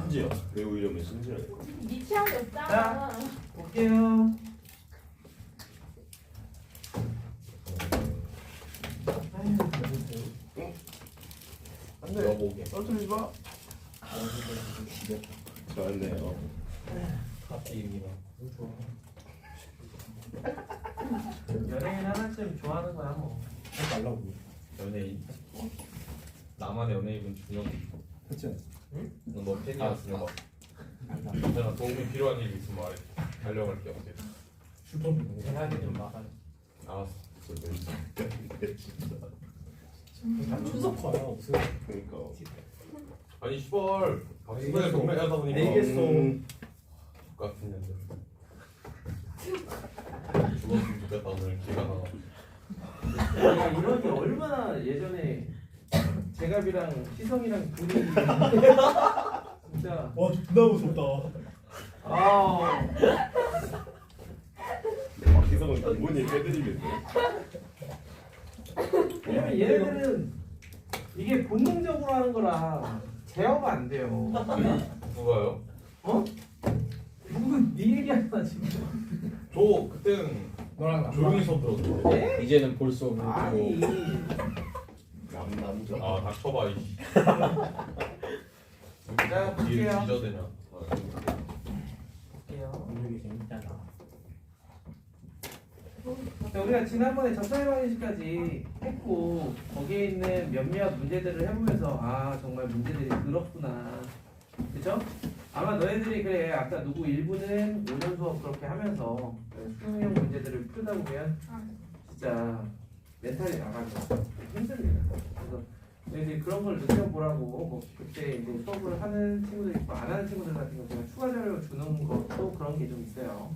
심지어 배우 이름은 심지어. 니 취향이 없잖아. 볼게요. 안돼. 여보게. 떨어뜨리지 마. 좋았네요. 갑자기입니다. 연예인 하나쯤 좋아하는 거야 뭐. 말라고. 연예인. 나만 연예인은 중요해. 그치? 응? 너 팬이었으면 막. 내가 도움이 필요한 일 있으면 말해. 달려갈게 어제. 슈퍼맨 대학이 좀 막아. 알았어. 추석 거야 없어요. 그러니까. 아니 시벌. 박수근에 동네하다 보니까. 알겠어. 같은 년들. 죽었으면 좋겠다 오늘 기가 나가. 내가 이런 게 얼마나 예전에 재갑이랑 희성이랑 둘이 진짜 와 존나 무섭다. 아 박희성은 부모님 빼드리겠네. 왜냐면 얘네들은 이게 본능적으로 하는 거라 제어가 안 돼요. 누가요? 어? 누군 네 얘기하나 지금? 저 그때는 너랑 조용히 수업 들었는데. 이제는 볼 수 없는 아니 남자. 아 닥쳐봐 이씨. 자, 볼게요. 뒤져대냐. 볼게요. 분위기 재밌잖아. 자, 우리가 지난번에 접사회방식까지 했고 거기에 있는 몇몇 문제들을 해보면서 아 정말 문제들이 그렇구나, 그쵸? 아마 너희들이 그래 아까 누구 일부는 오전 수업 그렇게 하면서 수능형 문제들을 풀다 보면 진짜 멘탈이 나가죠. 힘듭니다. 그래서 너희들이 그런 걸 느껴보라고 뭐 그때 이제 수업을 하는 친구들 있고 안 하는 친구들 같은 경우 제가 추가 자료 주는 것도 그런 게 좀 있어요.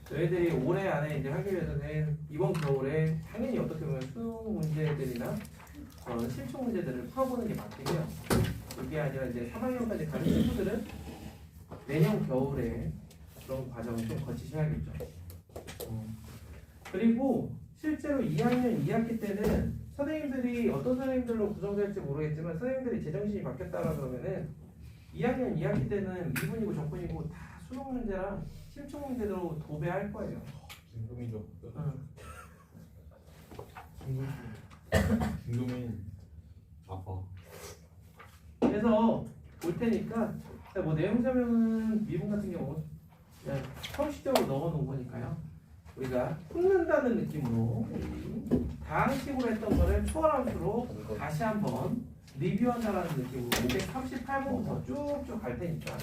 너희들이 올해 안에 이제 하기 위해서는 이번 겨울에 당연히 어떻게 보면 수능 문제들이나 실총 문제들을 풀어보는 게 맞고요. 그게 아니라 이제 3학년까지 가는 친구들은 내년 겨울에 그런 과정을 좀 거치셔야겠죠. 그리고 실제로 2학년 2학기 때는 선생님들이 어떤 선생님들로 구성될지 모르겠지만 선생님들이 제정신이 바뀌었다라 그러면은 2학년 2학기 때는 미분이고 적분이고 다 수능 문제랑 실총 문제로 도배할 거예요. 김동민죠. 응. 김동민 아파. 그래서 볼 테니까 뭐 내용 설명은 미분 같은 경우 그냥 형식적으로 넣어놓은 거니까요. 우리가 풀는다는 느낌으로 다항식으로 했던 거를 초월함수로 다시 한번 리뷰한다는 느낌으로 238번부터 쭉쭉 갈 테니까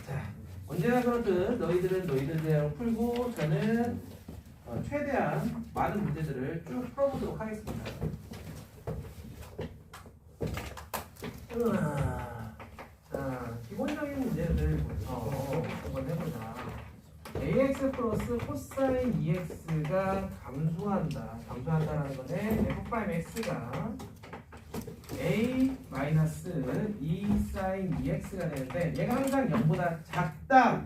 자 언제나 그렇듯 너희들은 너희들대로 풀고 저는 최대한 많은 문제들을 쭉 풀어보도록 하겠습니다. 자, 기본적인 문제를 먼저 한번 해보자. ax 플러스 코사인 2x가 감소한다라는 거는 f'x가 a 마이너스 2 사인 2x가 되는데 얘가 항상 0보다 작다.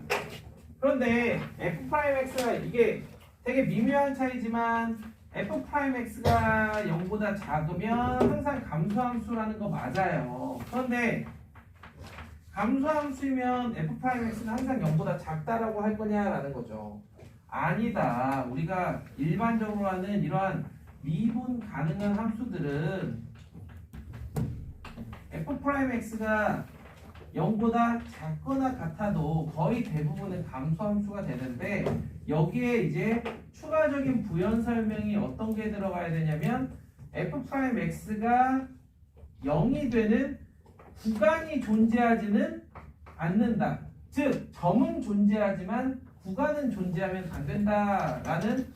그런데 f'x가 이게 되게 미묘한 차이지만 f'x가 0보다 작으면 항상 감소함수라는 거 맞아요. 그런데 감소함수이면 f'x는 항상 0보다 작다라고 할 거냐라는 거죠. 아니다. 우리가 일반적으로 하는 이러한 미분 가능한 함수들은 f'x가 0보다 작거나 같아도 거의 대부분은 감소함수가 되는데 여기에 이제 추가적인 부연 설명이 어떤 게 들어가야 되냐면 f'x가 0이 되는 구간이 존재하지는 않는다. 즉 점은 존재하지만 구간은 존재하면 안 된다라는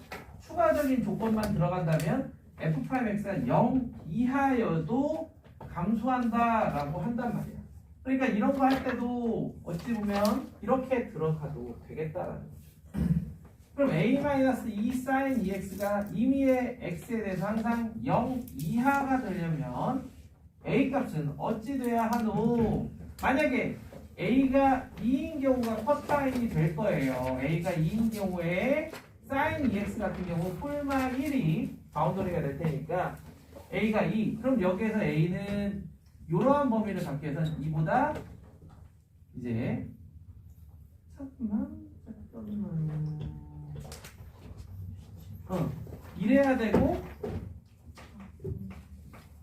추가적인 조건만 들어간다면 f'x가 0 이하여도 감소한다라고 한단 말이야. 그러니까 이런 거 할 때도 어찌 보면 이렇게 들어가도 되겠다라는 거죠. 그럼 a-2 sin 2x가 임의의 x에 대해서 항상 0 이하가 되려면 a 값은 어찌 돼야 하노? 만약에 a가 2인 경우가 커사인이 될 거예요. a가 2인 경우에 sin 2x 같은 경우 뿔마 1이 바운더리가 될 테니까 a가 2. 그럼 여기에서 a는 이러한 범위를 갖기 위해서는 2보다 이제 잠깐만 이래야 되고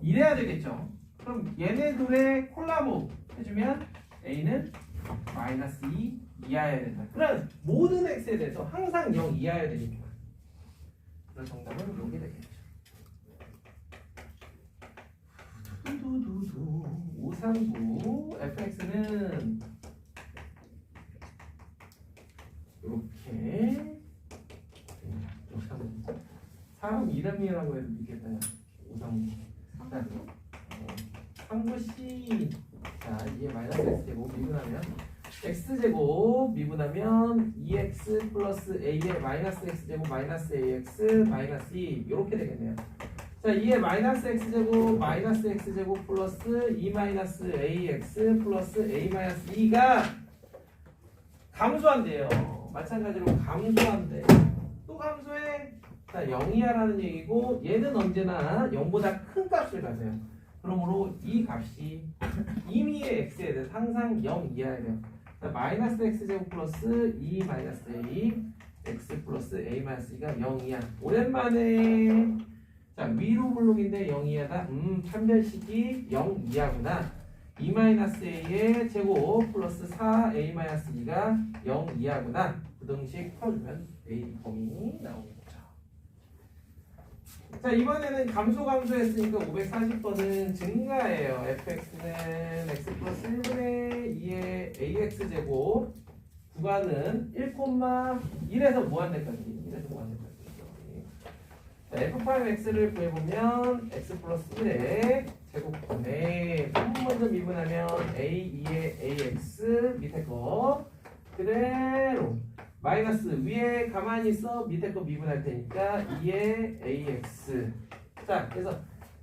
이래야 되겠죠. 그럼 얘네 둘의 콜라보 해주면 A는 마이너스 2 이하여야 된다. 그럼 모든 x에 대해서 항상 0 이하여야 되니까. 그래서 정답은 여기 되겠죠. 두두두두 539 fx는 이렇게 사람 이름이라고 해도 믿겠다. 539 상부시 자 이게 마이너스 x제곱 미분하면 x제곱 미분하면 2x 플러스 a의 마이너스 x제곱 마이너스 ax 마이너스 2 이렇게 되겠네요. 자 2의 마이너스 x제곱 플러스 2 마이너스 ax 플러스 a 마이너스 2가 감소한대요. 마찬가지로 감소한대. 또 감소해. 자 0이야라는 얘기고 얘는 언제나 0보다 큰 값을 가져요. 그러므로 이 값이 임의의 x에 대해서 항상 0 이하야 돼요. 마이너스 x제곱 플러스 2 마이너스 a x 플러스 a 마이너스 2가 0 이하. 오랜만에 자 위로 블록인데 0 이하다. 판별식이 0 이하구나. 2 마이너스 a의 제곱 플러스 4 a 마이너스 2가 0 이하구나. 부등식 풀어주면 a 범위 나오겠죠. 자 이번에는 감소했으니까 540번은 증가예요. fx는 x 플러스 1분의 2의 ax제곱 구간은 1,1에서 무한대까지 1에서 무한대까지. 자, f'(x를 구해보면 x 플러스 1의 제곱분의 먼저 미분하면 a2의 ax 밑에 거 그대로 마이너스 위에 가만히 있어 밑에 거 미분할 테니까 2의 ax. 자 그래서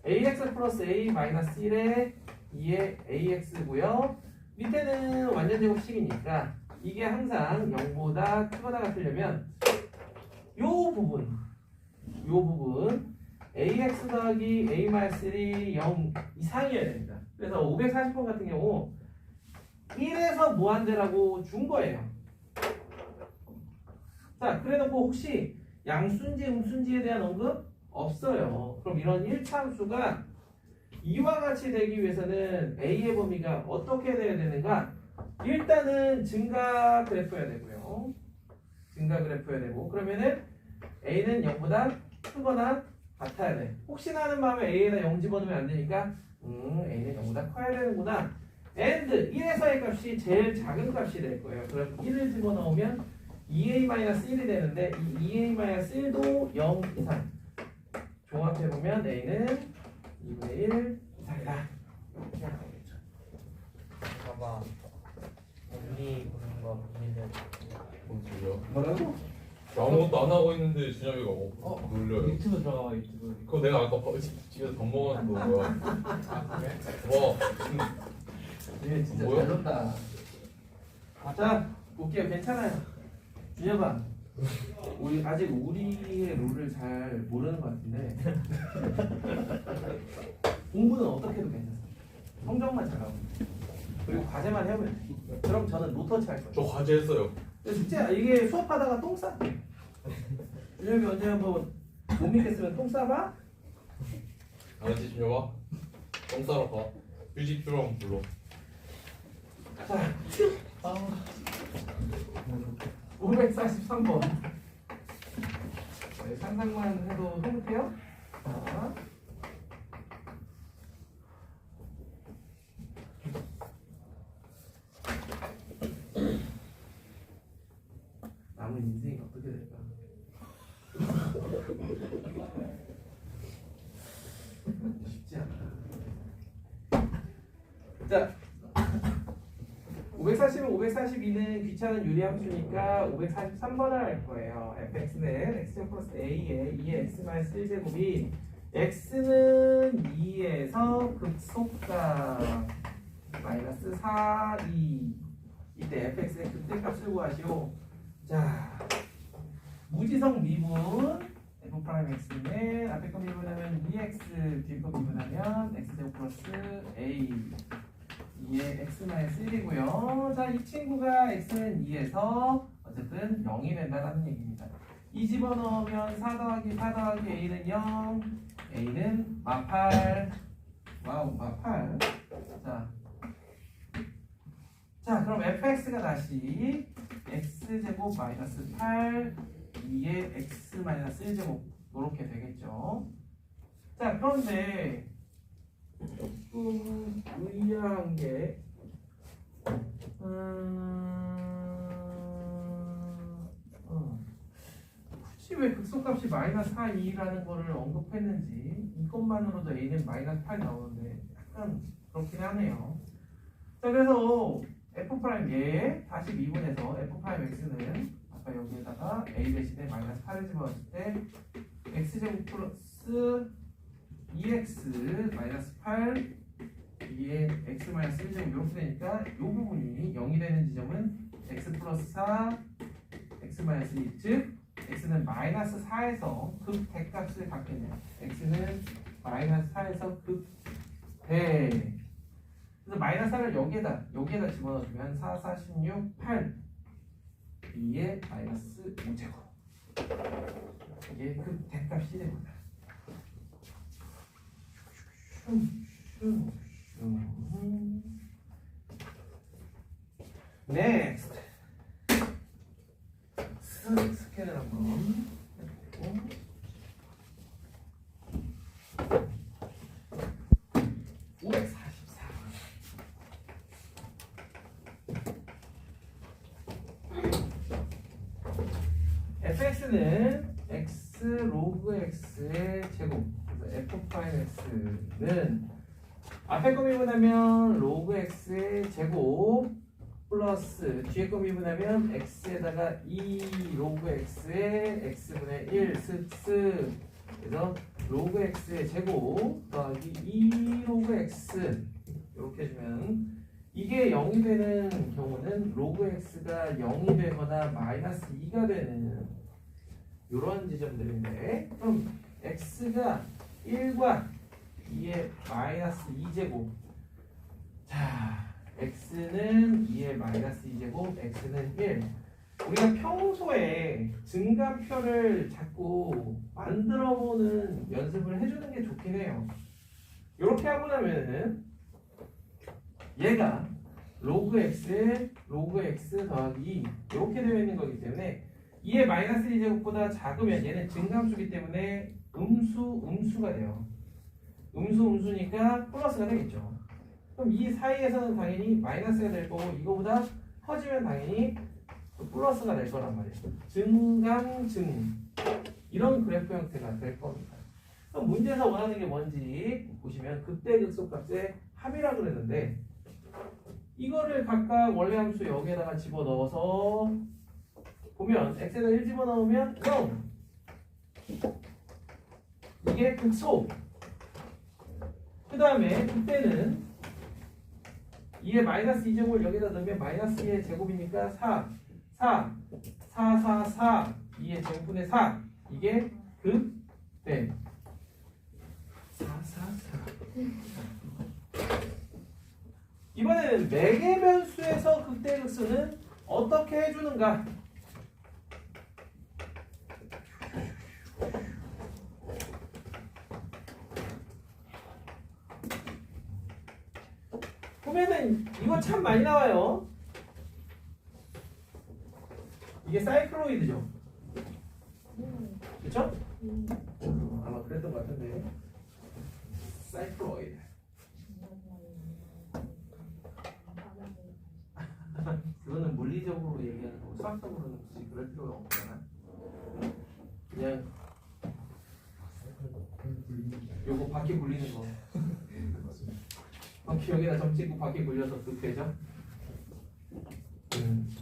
ax 플러스 a 마이너스 1의 2의 ax고요. 밑에는 완전 제곱식이니까 이게 항상 0보다 크거나 같으려면 요 부분 ax 더하기 a 마이너스 1이 0 이상이어야 됩니다. 그래서 540번 같은 경우 1에서 무한대라고 준 거예요. 자, 그래놓고 혹시 양순지, 음순지에 대한 언급 없어요. 그럼 이런 1차 함수가 이와 같이 되기 위해서는 a의 범위가 어떻게 돼야 되는가? 일단은 증가 그래프여야 되고요. 증가 그래프여야 되고 그러면은 a는 0보다 크거나 같아야 돼. 혹시나 하는 마음에 a에다 0 집어넣으면 안 되니까 a는 0보다 커야 되는구나. and 1에서의 값이 제일 작은 값이 될 거예요. 그럼 1을 집어넣으면 2a-1이 되는데 이 2a-1도 0 이상. 종합해보면 a는 2분의 1 이상이다. 이렇게 나오겠죠. 봐봐. 언니 보는 거 언니들. 뭔 소리야? 뭐라고? 저 아무것도 안 하고 있는데 준혁이가 놀려요. 유튜브 들어가 유튜브. 그거 내가 아까 집에서 밥 먹었는데 거야. 와, 얘 진짜 뭐야? 잘 논다. 자, 볼게요. 괜찮아요. 준혁아, 우리 아직 우리의 룰을 잘 모르는 것 같은데 공부는 어떻게 해도 괜찮아. 성적만 잘하고 그리고 과제만 해오면 돼. 그럼 저는 노터치 할 거예요. 저 과제 했어요. 진짜 이게 수업하다가 똥 싸. 준혁이 언제 한번 못 믿겠으면 똥 싸봐. 알았지 준혁아? 똥 싸러 가. 휴지 필요하면 불러. 자, 543번. 네, 상상만 해도 행복해요? 자. 남은 인생이 어떻게 될까? 쉽지 않아. 자, 540은 542는 귀찮은 유리함수니까 543번을 할 거예요. fx는 x 플러스 a에 2의 x 마이너스 1제곱이 x는 2에서 극소가 마이너스 4, 2 이때 fx의 극대값을 구하시오. 자, 무지성 미분 f'x는 앞에 거 미분하면 2x 뒤에 거 미분하면 x제곱 플러스 a 2의 x 마이너스 1이고요. 자, 이 친구가 x는 2에서 어쨌든 0이 된다는 얘기입니다. 2 집어넣으면 4 더하기 4 더하기 a는 0, a는 마8. 와우, 마8. 자, 그럼 fx가 다시 x제곱 마이너스 8 2의 x 마이너스 1제곱 이렇게 되겠죠. 자, 그런데 조금 의아한 게 굳이 왜 극소값이 마이너스 4, 2라는 거를 언급했는지 이것만으로도 a는 마이너스 8 나오는데 약간 그렇긴 하네요. 자, 그래서 f 프라임 얘 다시 미분해서 f 프라임 x는 아까 여기에다가 a 대신에 마이너스 8을 집어넣을 때 x제곱 플러스 2x 마이너스 8 2에 x 마이너스 1제곱 이렇게 되니까 이 부분이 0이 되는 지점은 x 플러스 4 x 마이너스 2, 즉 x는 마이너스 4에서 극대값을 갖겠네요. x는 마이너스 4에서 극대. 그래서 마이너스 4를 여기에다 집어넣어주면 4, 4, 16, 8 2에 마이너스 5제곱. 이게 극대값이 됩니다. Next. 스캔을 한번 해보고 544. fx는 x 로그 x의 제곱. 그래서 f 프라임 x는 앞에 거 미분하면 로그 x의 제곱 플러스 뒤에 거 미분하면 x에다가 2 로그 x의 x분의 1 습 그래서 로그 x의 제곱 더하기 2 로그 x 이렇게 해주면 이게 0이 되는 경우는 로그 x가 0이 되거나 마이너스 2가 되는 이런 지점들인데, 그럼 x가 1과 2의 마이너스 2제곱. 자, x는 2의 마이너스 2제곱, x는 1. 우리가 평소에 증가표를 자꾸 만들어보는 연습을 해주는 게 좋긴 해요. 이렇게 하고 나면은 얘가 로그 x에 로그 x 더하기 2 이렇게 되어 있는 거기 때문에 2의 마이너스 2제곱보다 작으면 얘는 증감수기 때문에 음수가 돼요. 음수니까 플러스가 되겠죠. 그럼 이 사이에서는 당연히 마이너스가 될 거고 이거보다 커지면 당연히 플러스가 될 거란 말이에요. 증감증 이런 그래프 형태가 될 겁니다. 그럼 문제에서 원하는 게 뭔지 보시면 극대극소값의 합이라 그랬는데 이거를 각각 원래 함수 여기에다가 집어넣어서 보면 x에다 1 집어넣으면 0 이게 극소. 그 다음에 그때는 2의 마이너스 2제곱을 여기다 넣으면 마이너스 2의 제곱이니까 4 2의 제곱분의 4 이게 극대. 4 이번에는 매개 변수에서 극대 극수는 어떻게 해주는가? 보면은 이거 참 많이 나와요. 이게 사이클로이드죠. 그쵸? 아마 그랬던 것 같은데. 사이클로이드. 그거는 물리적으로 얘기하는 거고 수학적으로는 굳이 그럴 필요가 없잖아. 그냥 요거 바퀴 굴리는 거. 바퀴 여기다 점 찍고 바퀴 굴려서 극대죠.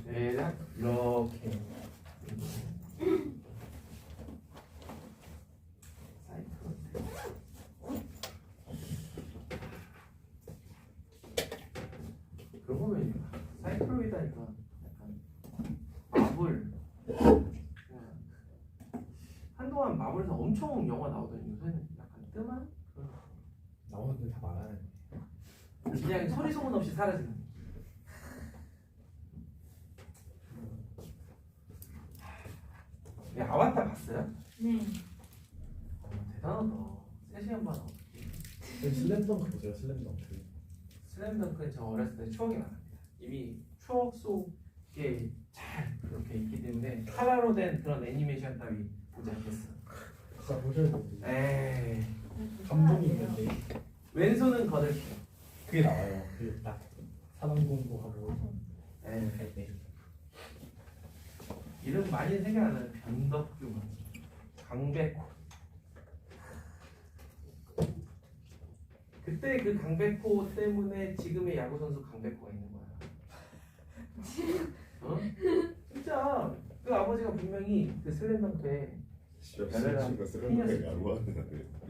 대략 이렇게. 그런 거면 사이클로이드니까 약간 마블. 한동안 마블에서 엄청 영화 나오더니 요새는 약간 뜸한? 나오는데 다 말하는. 그냥 소리 소문 없이 사라지는. 아바타 봤어요? 네. 대단하다. 3시간 반. 슬램덩크 보세요. 슬램덩크. 슬램덩크는 저 어렸을 때 추억이 많습니다. 이미 추억 속에 잘 그렇게 있기 때문에 카라로 된 그런 애니메이션 따위 보지 않겠어. 진짜 보셔야 돼요. 에이. 감동이 있는데 왼손은 거들기. 그게 나와요. 그 딱 사람 공부하고 에이. 할 때. 이름 많이 생각 안 나요. 변덕규, 강백호. 그때 그 강백호 때문에 지금의 야구 선수 강백호가 있는 거야. 어? 진짜 그 아버지가 분명히 그 슬램덩크에 친구가 쓰레기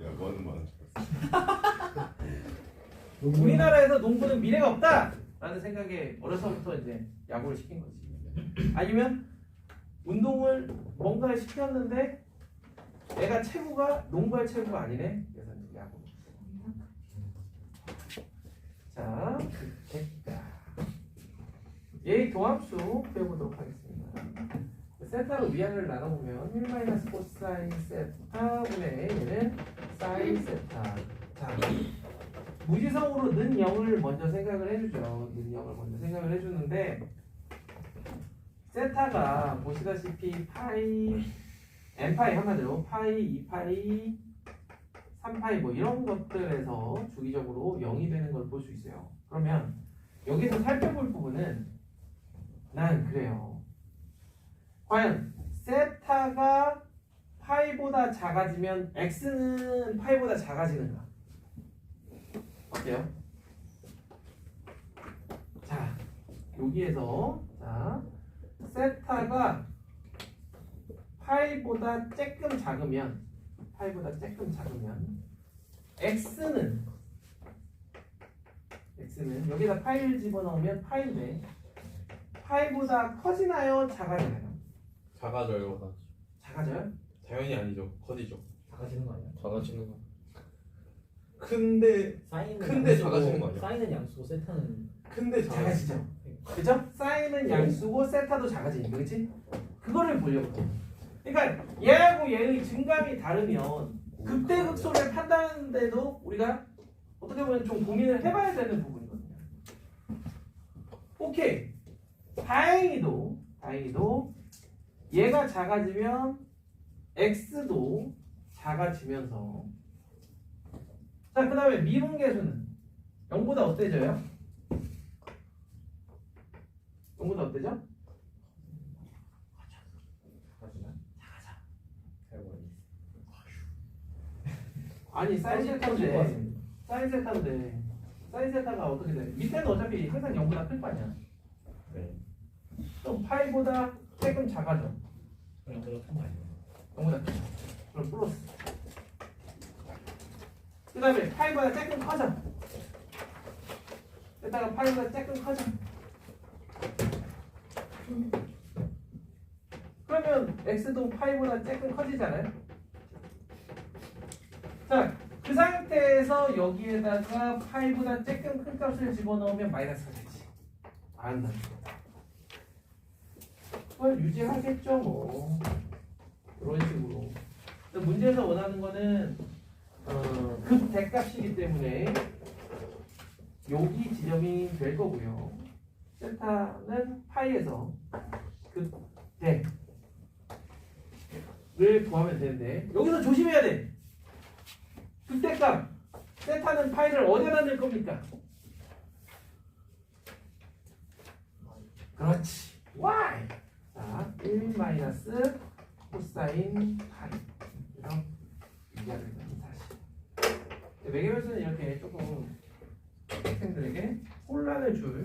야구하는 만 우리나라에서 농구는 미래가 없다라는 생각에 어려서부터 이제 야구를 시킨 거지. 아니면 운동을 뭔가를 시켰는데 내가 체구가 농구할 체구가 아니네. 그래서 이제 야구. 자, 됐다. 얘 도함수 배워보도록 하겠습니다. 세타로 위아래를 나눠보면 1 코사인 세타분의 얘는 사인 세타. 자, 무지성으로 는 0을 먼저 생각을 해주죠. 는 0을 먼저 생각을 해주는데 세타가 보시다시피 파이, n파이 한마디로 파이, 2파이, 3파이 뭐 이런 것들에서 주기적으로 0이 되는 걸 볼 수 있어요. 그러면 여기서 살펴볼 부분은 난 그래요. 과연 세타가 파이보다 작아지면 x는 파이보다 작아지는가? 어때요? 자, 여기에서 자, 세타가 파이보다 조금 작으면 x는 여기다 파이를 집어넣으면 파인데 파이보다 커지나요? 작아지나요? 작아져요. 작아져요? 당연히 아니죠. 커지죠. 작아지는 거 아니야? 작아지는 거. 큰데 사인은 큰데 양수고, 작아지는 거 아니야? 사인은 양수고 세타는 큰데 작아지. 작아지죠. 그죠? 사인은 양수고 세타도 작아지니까, 그렇지? 그거를 보려고. 그러니까 얘하고 얘의 증감이 다르면 극대극소를 판단하는데도 우리가 어떻게 보면 좀 고민을 해봐야 되는 부분이거든요. 오케이. 다행히도 얘가 작아지면 x도 작아지면서 자, 그 다음에 미분계수는 0보다 어때져요? 0보다 어때져? 아니 사인 세타인데 사인 세타가 어떻게 돼? 밑에는 어차피 항상 0보다 클 거 아니야. 네. 또 파이보다 조금 작아져. 그냥 그렇단 말이에요. 0보다 클. 그럼 플러스. 그 다음에 파이보다 조금 커져. 세타가 파이보다 조금 커져. 그러면 x도 파이보다 조금 커지잖아요. 자, 그 상태에서 여기에다가 파이보다 조금 큰 값을 집어넣으면 마이너스가 되지. 안다. 그걸 유지하겠죠, 뭐. 이런 식으로. 문제에서 원하는 거는 극대값이기 때문에 여기 지점이 될 거고요. 세타는 파이에서 극대를 구하면 되는데 여기서 조심해야 돼. 극대값 세타는 파이를 어디다 넣을 겁니까? 그렇지. y. 자, 1 마이너스 코사인 파이. 그래서 이해가 되는 사실. 매개별수는 이렇게 조금 학생들에게 혼란을 줄.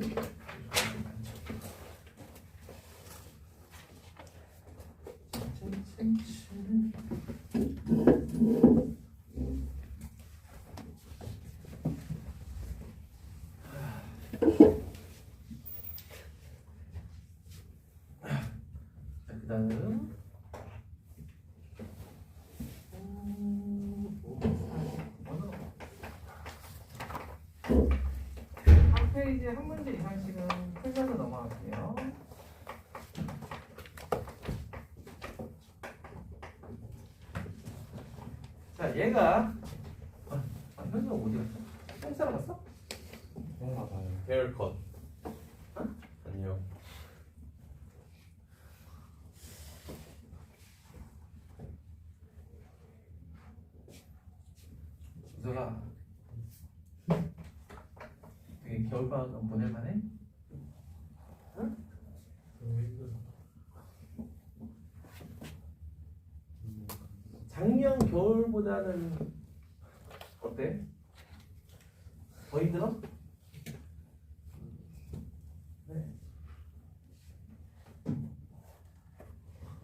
그다음 한 페이지 한 문제 이상씩은 풀면서 넘어갈게요. 자, 얘가 현수가 어디 갔어? 똥 싸러 갔어? 그런가 봐요. 헤어컷. 아니요. 우서가 되게 겨울방학 보낼만해? 너무 힘들어. 작년 겨울보다는 어때? 더 힘들어? 네.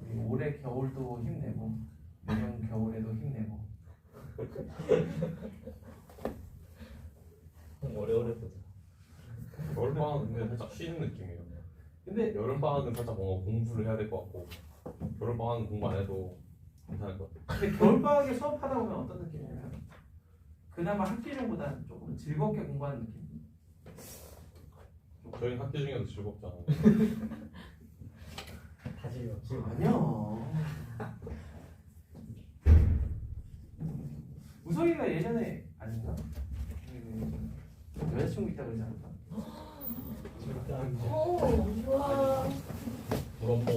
우리 올해 겨울도 힘내고 내년 겨울에도 힘내고 오래오래 보자. 겨울방학은 근데 살짝 쉬는 느낌이에요. 근데 여름방학은 살짝 뭔가 공부를 해야 될 것 같고 겨울방학은 공부 안 해도 괜찮을 것 같아요. 근데 겨울방학에 수업하다 보면 어떤 느낌이냐면 그나마 학기 중보다는 조금 즐겁게 공부하는 느낌. 저희는 학기 중에도 즐겁잖아요. 다 지금 아니야. 우석이가 예전에 아닌가? 여자친구 있다고 그러지 않았나? 절대 안 돼. 오, 와. 부럽고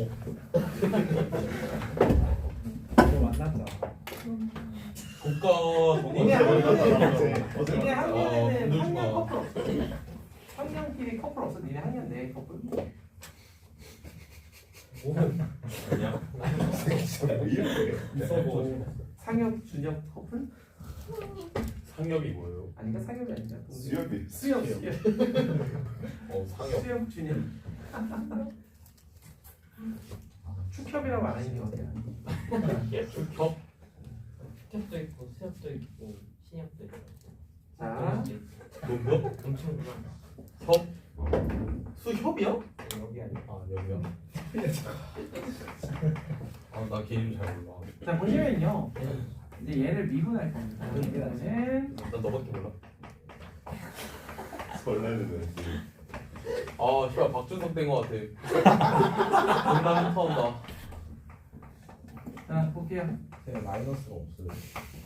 이거 만났잖아. 국가 니네 정관 니네 학년에는 분들 학년 중에 커플 없어? 학년끼리 커플 없어? 니네 학년 내 커플? 아니야? 진짜 왜 이렇게 있어도 상엽 준엽 커플? 상엽이 뭐예요? 아닌가 상엽이 아닌가? 동생. 수협이 수엽 상엽. 수엽 준엽 축협이라고 안 하는 게 어디야? 축협? 수협도 있고 수협도 있고 신협도 있고. 자 농협? 엄청 많아. 협? 수협이요? 여기 아니야. 아 여기요? 아나 개인 잘 몰라. 자 보시면요 이제 얘를 미분할 겁니다. 그러면 난 너밖에 몰라. 설레는 애들. 아 씨발 박준석 된 것 같아. 존나 핫한다. 자 볼게요. 제 마이너스가 없어요.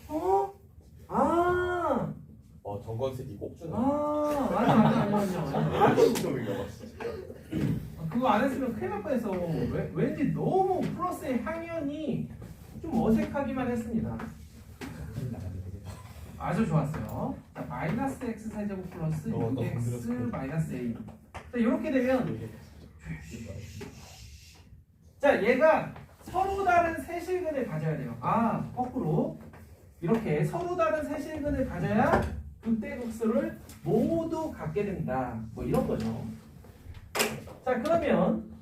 어? 아, 와 정관색이 꼭 주네. 맞아. 시점인가 봐. 그거 안 했으면 큰일 날 뻔했어. 왠지 너무 플러스의 향연이 좀 어색하기만 했습니다. 아주 좋았어요. 자, 마이너스 x 세제곱 플러스 나 6x 마이너스 a. 자, 이렇게 되면 자, 얘가 서로 다른 세실근을 가져야 돼요. 아, 거꾸로 이렇게 서로 다른 세실근을 가져야 극대극소를 모두 갖게 된다. 뭐 이런 거죠. 자, 그러면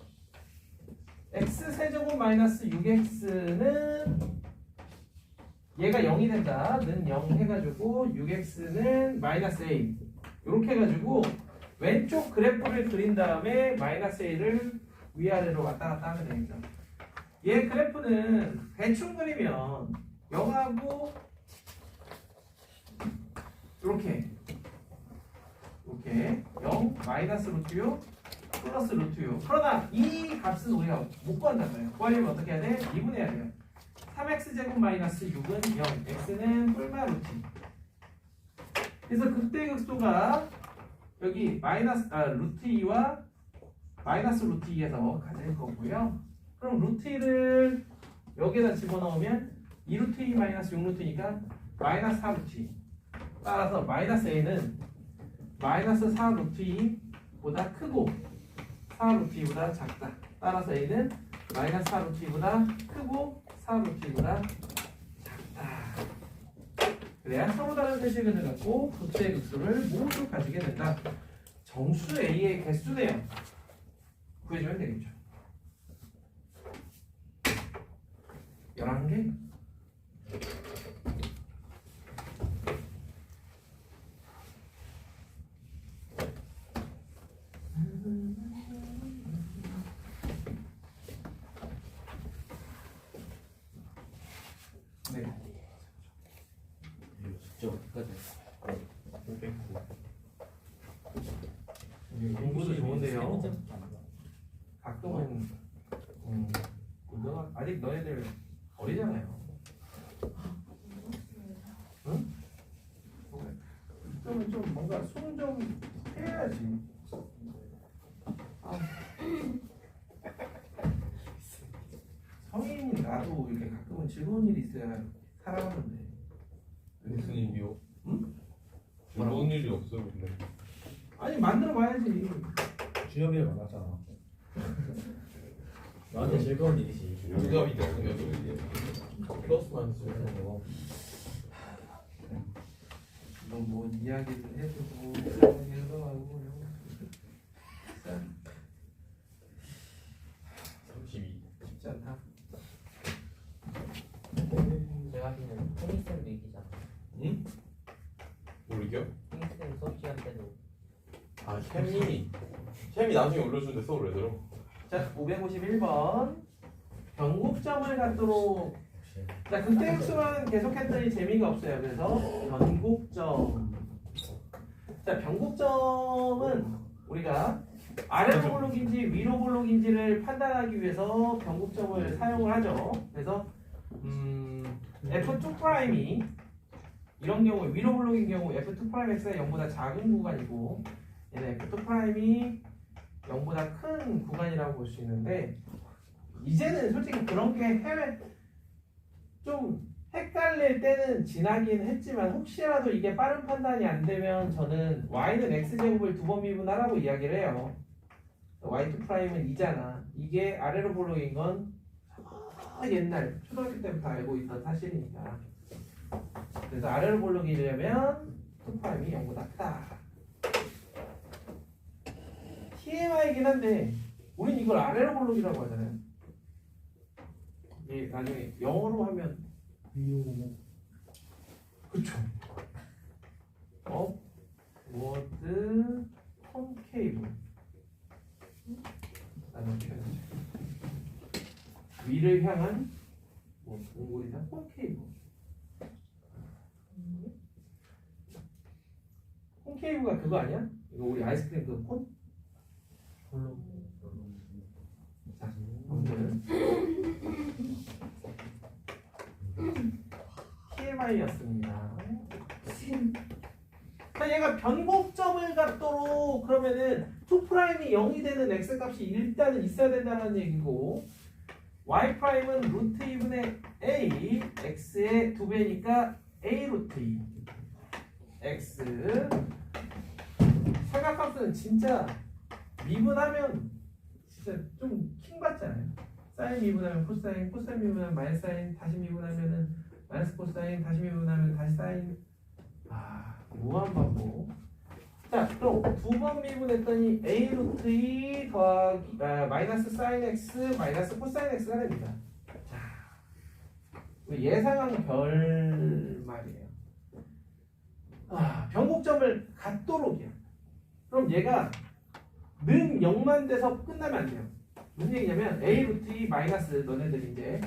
x 세제곱 마이너스 6x는 얘가 0이 된다. 는 0 해가지고 6x는 마이너스 a 이렇게 해가지고 왼쪽 그래프를 그린 다음에 마이너스 a를 위아래로 왔다 갔다 하면 되겠죠. 얘 그래프는 대충 그리면 0하고 이렇게 0 마이너스 루트 6 플러스 루트 6. 그러나 이 값은 우리가 못 구한단 말이에요. 구하려면 어떻게 해야 돼? 2분해야 돼요. 3x제곱 마이너스 6은 0, x는 뿔마 루트. 그래서 극대극소가 여기 루트 2와 마이너스 루트 2에서 가질 거고요. 그럼 루트 2를 여기에다 집어넣으면 2루트 2 마이너스 6루트니까 마이너스 4루트 2. 따라서 마이너스 a는 마이너스 4루트 2보다 크고 4루트 2보다 작다. 따라서 a는 마이너스 4루트 2보다 크고 4루트 2보다 작다. 그래야 서로 다른 세실근을 갖고 극대의 극소를 모두 가지게 된다. 정수 a의 개수네요. 구해주면 되겠죠. 11개? 네. 공부도 좋은데요. 각동은 아직 너희들 어리잖아요. 나도 이렇게 가끔은 즐거운 일이 있어야 살아가는데. 무슨 일이요? 응? 즐거운 일이 없어요 근데. 아니 만들어 봐야지. 주엽이 많았잖아. 나한테 즐거운 일이지. 동갑이죠 동갑이. 플러스 마이너스. 뭐 이야기를 해주고 이야기를 하고 32. 쉽지 않다. 제가 보기에는 테니스도 이기잖아. 응? 모르게요? 테니스 수업 시간 때도 아 햄이 나중에 올려주는데 수업을 왜 들어? 자, 551번 변곡점을 갖도록. 자, 그때 흡수는 계속했더니 재미가 없어요. 그래서 변곡점. 자, 변곡점은 우리가 아래로 볼록인지 위로 볼록인지를 판단하기 위해서 변곡점을 사용을 하죠. 그래서 F2'이 이런 경우에 위로 볼록인 경우 F2'x가 0보다 작은 구간이고 얘는 F2'이 0보다 큰 구간이라고 볼 수 있는데 이제는 솔직히 그런 게 좀 헷갈릴 때는 지나긴 했지만 혹시라도 이게 빠른 판단이 안 되면 저는 y는 x제곱을 2번 미분하라고 이야기를 해요. y2'은 2잖아. 이게 아래로 볼록인 건 옛날 초등학교 때부터 알고 있던 사실이니까. 그래서 아래로 볼록이려면 2'이 0보다 크다. TMI이긴 한데 우린 이걸 아래로 볼록이라고 하잖아요. 이게 나중에 영어로 하면 그쵸. 워드 콘케이브 라는 표현이죠. 위를 향한 몽골이나 콘케이브. 콘케이브가 그거 아니야? 이거 우리 아이스크림 그 콘? 자, 오늘은 TMI였습니다. 자, 얘가 변곡점을 갖도록 그러면은 2'이 0이 되는 x값이 일단은 있어야 된다는 얘기고 y'은 루트 2분의 a x의 2배니까 a 루트 2 x 삼각함수는 진짜 미분하면 진짜 좀 킹받잖아요. 사인 미분하면 코사인, 코사인 미분하면 마이너스 사인, 다시 미분하면은 마이너스 코사인, 다시 미분하면 다시 사인. 무한반복. 자, 그럼 2번 미분했더니 a 루트 2 더하기 마이너스 사인 x 마이너스 코사인 x가 됩니다. 자, 예상한 결말이에요. 변곡점을 갖도록이야. 그럼 얘가 는 0만 돼서 끝나면 안 돼요. 무슨 얘기냐면 a 루트 2 마이너스 너네들 이제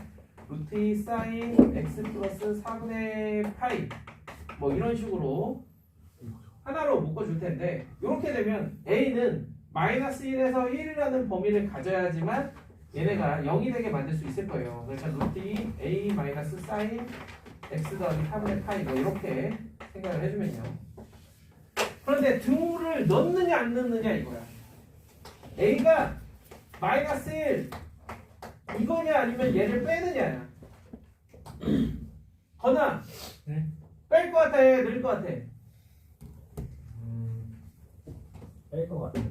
루트 2 사인 x 플러스 4분의 파이 뭐 이런 식으로 하나로 묶어줄 텐데 이렇게 되면 a는 마이너스 1에서 1이라는 범위를 가져야지만 얘네가 0이 되게 만들 수 있을 거예요. 그러니까 루트 2 a 마이너스 사인 x 더하기 4분의 파이 뭐 이렇게 생각을 해주면요. 그런데 등호를 넣느냐 안 넣느냐 이거야. a가 마이너스 1 이거냐 아니면 얘를 빼느냐야. 건아 네? 뺄 것 같아 넣을 것 같아? 뺄 것 같아요.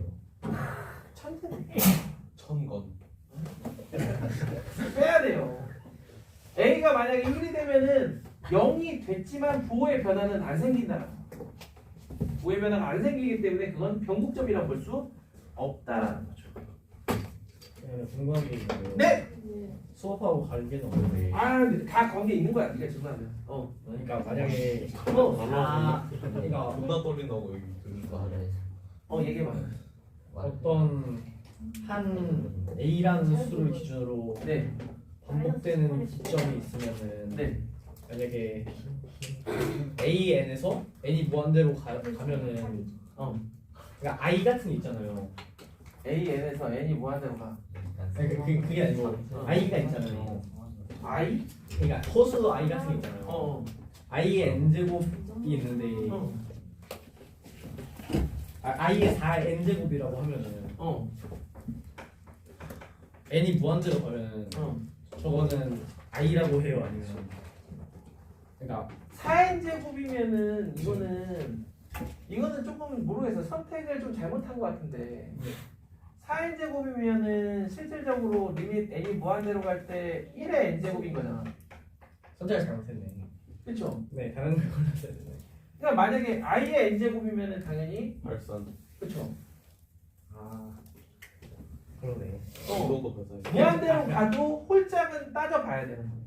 천천히 천건. 빼야 돼요. a가 만약에 1이 되면은 0이 됐지만 부호의 변화는 안 생긴다. 부호의 변화가 안 생기기 때문에 그건 변곡점이라고 볼 수 없다라는 거죠. 궁금한 게 있는데 네. 수업하고 관계는 없는데 다 관계 있는 거야. 네가 질문하면. 그러니까 만약에 그러니까 그러니까 존나 떨린다고 여기 들으니까. 얘기해봐. 어떤 한 A라는 수를 기준으로 네. 반복되는 기점이 있으면은 네. 만약에 AN에서 N이 무한대로 가면은 그러니까 I 같은 게 있잖아요. a n에서 n이 무한대로 가. 그게 아니고 I가 있잖아요. i? 그러니까 허수 I 같은 게 있잖아요. I의 N제곱이 있는데 I의 4N제곱이라고 하면은 N이 무한대로 가면은 저거는 i라고 해요 아니면 그러니까 4n제곱이면은 이거는 조금 모르겠어. 선택을 좀 잘못한 것 같은데 4n제곱이면은 실질적으로 리밋 n이 무한대로 갈 때 1의 n제곱인 거잖아. 선택을 잘못했네. 그쵸? 네 다른 걸 골랐어야 되네. 그러니까 만약에 i의 n제곱이면은 당연히 발산. 그쵸? 아 그러네. 이동도 발산. 무한대로 가도 홀짝은 따져봐야 되는 거야.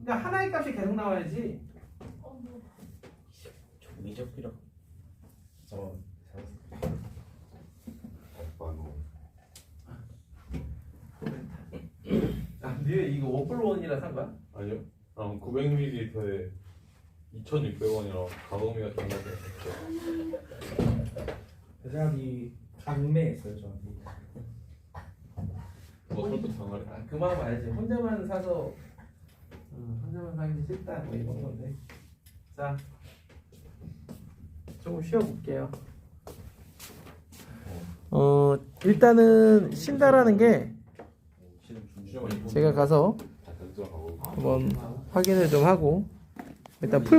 그러니까 하나의 값이 계속 나와야지. 종이접기라. 저 오빠 너. 아, 네 이거 워플원이라 산 거야? 아니요. 900ml에 2,600원이라 가성비가 장난이 아니었죠. 대답이 강매했어요 저한테. 뭐 설득 당하래. 아, 그 마음 알지. 혼자만 사서 혼자만 사기 싫다 뭐 이런 건데. 자, 조금 쉬어볼게요. 일단은 쉰다라는 게 제가 가서 잠깐 들어가고. 한번 확인을 좀 하고 일단 풀